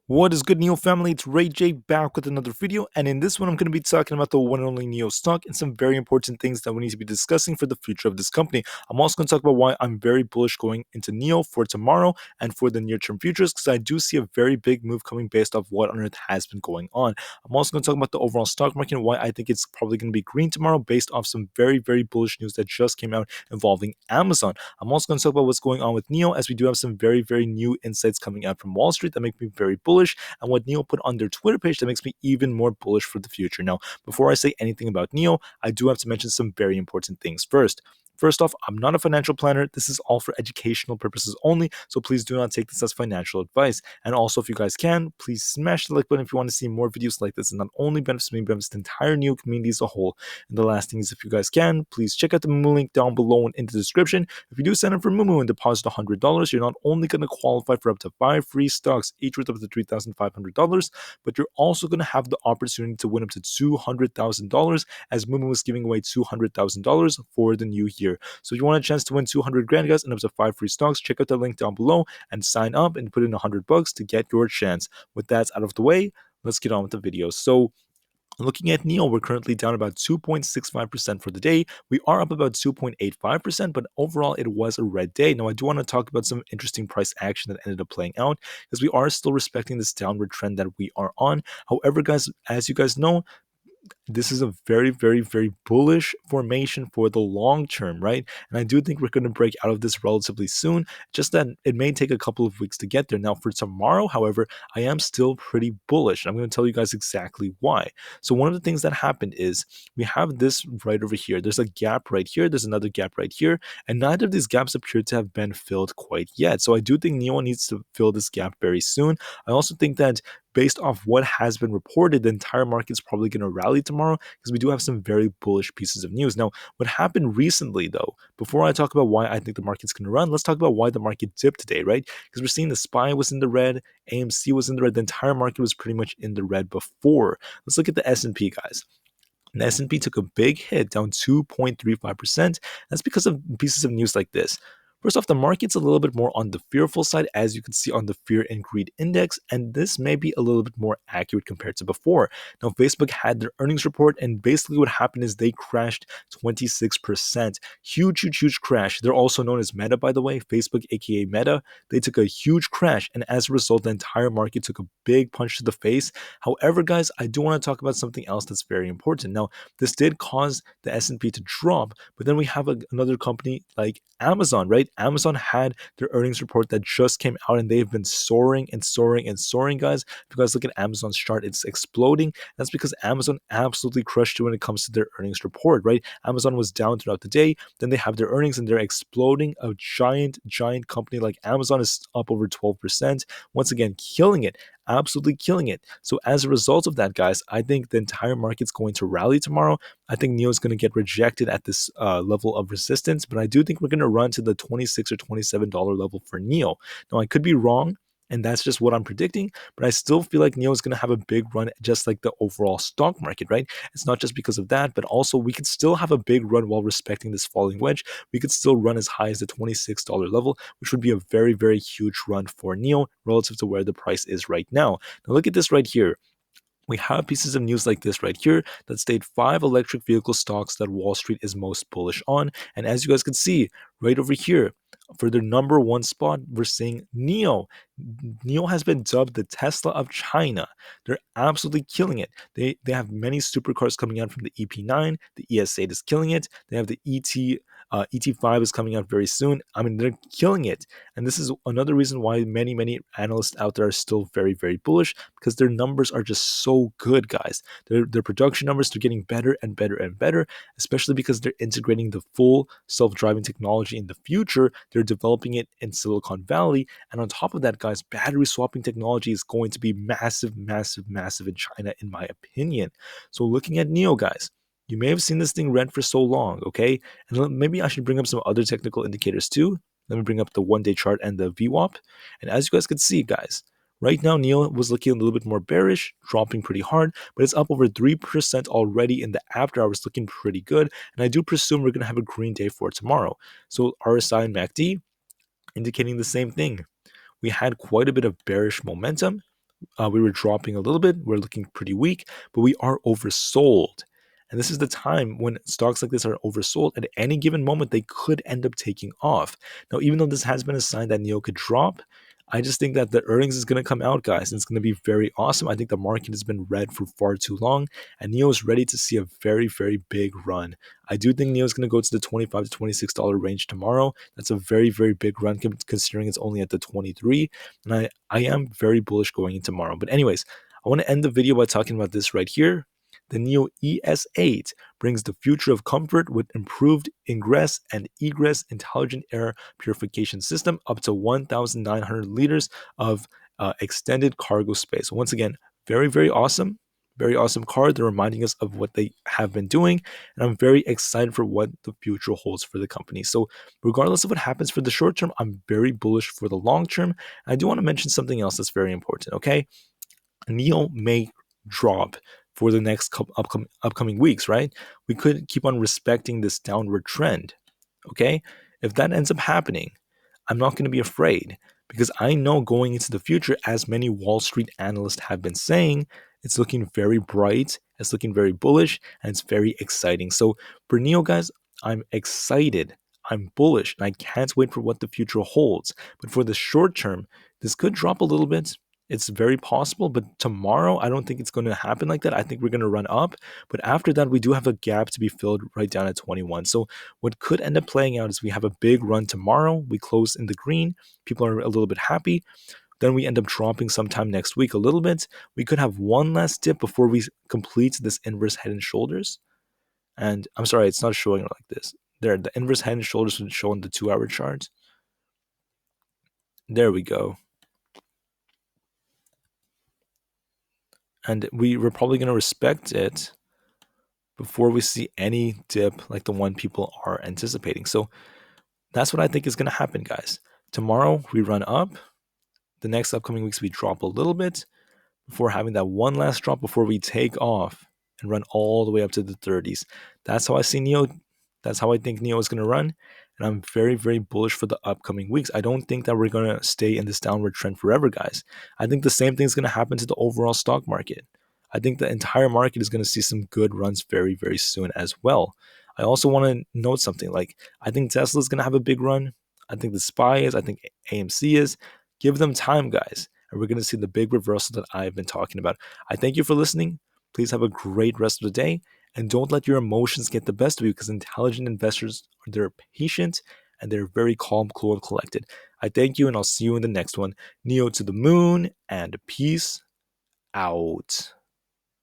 What is good, Neo family? It's Rey-Jay back with another video, and in this one, I'm going to be talking about the one and only Neo stock and some very important things that we need to be discussing for the future of this company. I'm also going to talk about why I'm very bullish going into Neo for tomorrow and for the near-term futures, because I do see a very big move coming based off what on earth has been going on. I'm also going to talk about the overall stock market and why I think it's probably going to be green tomorrow based off some very, very bullish news that just came out involving Amazon. I'm also going to talk about what's going on with Neo, as we do have some very, very new insights coming out from Wall Street that make me very bullish, and what Neo put on their Twitter page that makes me even more bullish for the future. Now, before I say anything about Neo, I do have to mention some very important things first. First off, I'm not a financial planner. This is all for educational purposes only, so please do not take this as financial advice. And also, if you guys can, please smash the like button if you want to see more videos like this. And not only benefits me, benefits the entire Neo community as a whole. And the last thing is, if you guys can, please check out the Moomoo link down below and in the description. If you do sign up for Moomoo and deposit $100, you're not only going to qualify for up to 5 free stocks, each worth up to $3,500, but you're also going to have the opportunity to win up to $200,000, as Moomoo is giving away $200,000 for the new year. So if you want a chance to win 200 grand, guys, and up to 5 free stocks, check out the link down below and sign up and put in $100 to get your chance. With that out of the way, let's get on with the video. So looking at Neo, we're currently down about 2.65% for the day. We are up about 2.85%, but overall it was a red day. Now, I do want to talk about some interesting price action that ended up playing out, because we are still respecting this downward trend that we are on. However, guys, as you guys know, this is a very, very, very bullish formation for the long term, right? And I do think we're going to break out of this relatively soon, just that it may take a couple of weeks to get there. Now, for tomorrow, however, I am still pretty bullish. I'm going to tell you guys exactly why. So, one of the things that happened is we have this right over here. There's a gap right here, there's another gap right here, and neither of these gaps appear to have been filled quite yet. So, I do think Neo needs to fill this gap very soon. I also think that based off what has been reported, the entire market's probably going to rally tomorrow, because we do have some very bullish pieces of news. Now, what happened recently, though, before I talk about why I think the market's going to run, let's talk about why the market dipped today, right? Because we're seeing the SPY was in the red, AMC was in the red, the entire market was pretty much in the red before. Let's look at the S&P, guys. The S&P took a big hit, down 2.35%. That's because of pieces of news like this. First off, the market's a little bit more on the fearful side, as you can see on the Fear and Greed Index, and this may be a little bit more accurate compared to before. Now, Facebook had their earnings report, and basically what happened is they crashed 26%. Huge, huge, huge crash. They're also known as Meta, by the way, Facebook, aka Meta. They took a huge crash, and as a result, the entire market took a big punch to the face. However, guys, I do want to talk about something else that's very important. Now, this did cause the S&P to drop, but then we have another company like Amazon, right? Amazon had their earnings report that just came out, and they've been soaring and soaring and soaring, guys. If you guys look at Amazon's chart, it's exploding. That's because Amazon absolutely crushed it when it comes to their earnings report, right? Amazon was down throughout the day, then they have their earnings and they're exploding. A giant, giant company like Amazon is up over 12%. Once again, killing it, absolutely killing it. So as a result of that, guys, I think the entire market's going to rally tomorrow. I think Neo is going to get rejected at this level of resistance, but I do think we're going to run to the $26 or $27 level for Neo. Now, I could be wrong, and that's just what I'm predicting, but I still feel like Neo is going to have a big run, just like the overall stock market, right? It's not just because of that, but also we could still have a big run while respecting this falling wedge. We could still run as high as the $26 level, which would be a very, very huge run for Neo relative to where the price is right now. Now, look at this right here. We have pieces of news like this right here that state 5 electric vehicle stocks that Wall Street is most bullish on. And as you guys can see right over here, for their number one spot, we're seeing Neo. Neo has been dubbed the Tesla of China. They're absolutely killing it. They have many supercars coming out from the EP9. The ES8 is killing it. They have the ET5 is coming out very soon. I mean, they're killing it. And this is another reason why many, many analysts out there are still very, very bullish, because their numbers are just so good, guys. Their production numbers are getting better and better and better, especially because they're integrating the full self-driving technology in the future. They're developing it in Silicon Valley. And on top of that, guys, battery swapping technology is going to be massive, massive, massive in China, in my opinion. So looking at Neo, guys, you may have seen this thing rent for so long, okay? And maybe I should bring up some other technical indicators too. Let me bring up the one-day chart and the VWAP. And as you guys can see, guys, right now Neo was looking a little bit more bearish, dropping pretty hard, but it's up over 3% already in the after hours, looking pretty good. And I do presume we're going to have a green day for tomorrow. So RSI and MACD indicating the same thing. We had quite a bit of bearish momentum, We were dropping a little bit. We're looking pretty weak, but we are oversold. And this is the time when stocks like this are oversold. At any given moment, they could end up taking off. Now, even though this has been a sign that NEO could drop, I just think that the earnings is going to come out, guys, and it's going to be very awesome. I think the market has been red for far too long, and NEO is ready to see a very, very big run. I do think NEO is going to go to the $25 to $26 range tomorrow. That's a very, very big run considering it's only at the 23, and I am very bullish going into tomorrow. But anyways, I want to end the video by talking about this right here. The NEO ES8 brings the future of comfort with improved ingress and egress intelligent air purification system up to 1,900 liters of extended cargo space. Once again, very, very awesome. Very awesome card. They're reminding us of what they have been doing, and I'm very excited for what the future holds for the company. So, regardless of what happens for the short term, I'm very bullish for the long term. I do want to mention something else that's very important. Okay, NEO may drop for the next upcoming weeks, right? We could keep on respecting this downward trend. Okay, if that ends up happening, I'm not going to be afraid because I know going into the future, as many Wall Street analysts have been saying, it's looking very bright, it's looking very bullish, and it's very exciting. So for NEO, guys, I'm excited. I'm bullish, and I can't wait for what the future holds. But for the short term, this could drop a little bit. It's very possible, but tomorrow I don't think it's going to happen like that. I think we're going to run up, but after that we do have a gap to be filled right down at 21. So what could end up playing out is we have a big run tomorrow. We close in the green. People are a little bit happy. Then we end up dropping sometime next week a little bit. We could have one last dip before we complete this inverse head and shoulders. And I'm sorry, it's not showing like this. There, the inverse head and shoulders would show on the 2 hour chart. There we go. And we're probably going to respect it before we see any dip like the one people are anticipating. So that's what I think is going to happen, guys. Tomorrow we run up. The next upcoming weeks we drop a little bit before having that one last drop before we take off and run all the way up to the 30s. That's how I see NEO. That's how I think NEO is going to run. And I'm very, very bullish for the upcoming weeks. I don't think that we're going to stay in this downward trend forever, guys. I think the same thing is going to happen to the overall stock market. I think the entire market is going to see some good runs very, very soon as well. I also want to note something like I think Tesla is going to have a big run. I think the SPY is. I think AMC is. Give them time, guys, and we're going to see the big reversal that I've been talking about. I thank you for listening. Please have a great rest of the day, and don't let your emotions get the best of you because intelligent investors, they're patient and they're very calm, cool, and collected. I thank you, and I'll see you in the next one. NEO to the moon, and peace out.